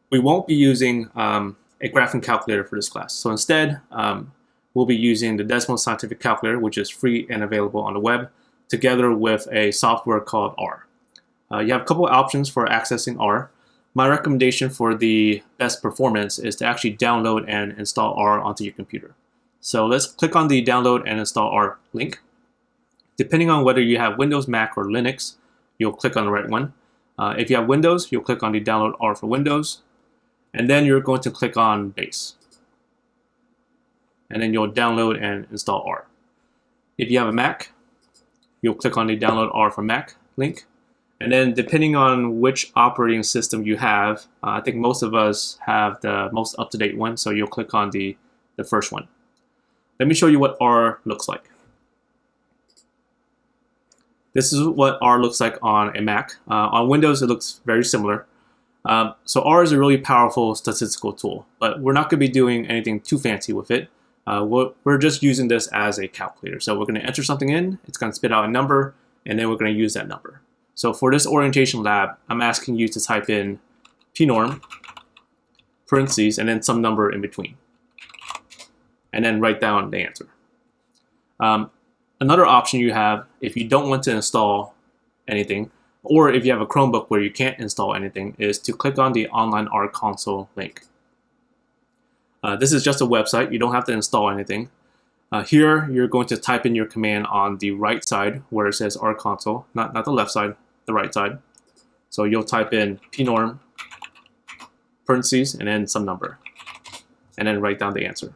we won't be using a graphing calculator for this class. So instead, we'll be using the Desmos Scientific Calculator, which is free and available on the web, together with a software called R. You have a couple of options for accessing R. My recommendation for the best performance is to actually download and install R onto your computer. So let's click on the download and install R link. Depending on whether you have Windows, Mac, or Linux, you'll click on the right one. If you have Windows, you'll click on the download R for Windows, and then you're going to click on base. And then you'll download and install R. If you have a Mac, you'll click on the download R for Mac link. And then depending on which operating system you have, I think most of us have the most up-to-date one, so you'll click on the first one. Let me show you what R looks like. This is what R looks like on a Mac. On Windows, it looks very similar. So R is a really powerful statistical tool, but we're not going to be doing anything too fancy with it. We're just using this as a calculator. So we're going to enter something in, it's going to spit out a number, and then we're going to use that number. So for this orientation lab, I'm asking you to type in pnorm, parentheses, and then some number in between. And then write down the answer. Another option you have, if you don't want to install anything, or if you have a Chromebook where you can't install anything, is to click on the Online R Console link. This is just a website. You don't have to install anything. Here, you're going to type in your command on the right side where it says R Console, not the left side, the right side. So you'll type in pnorm, parentheses, and then some number, and then write down the answer.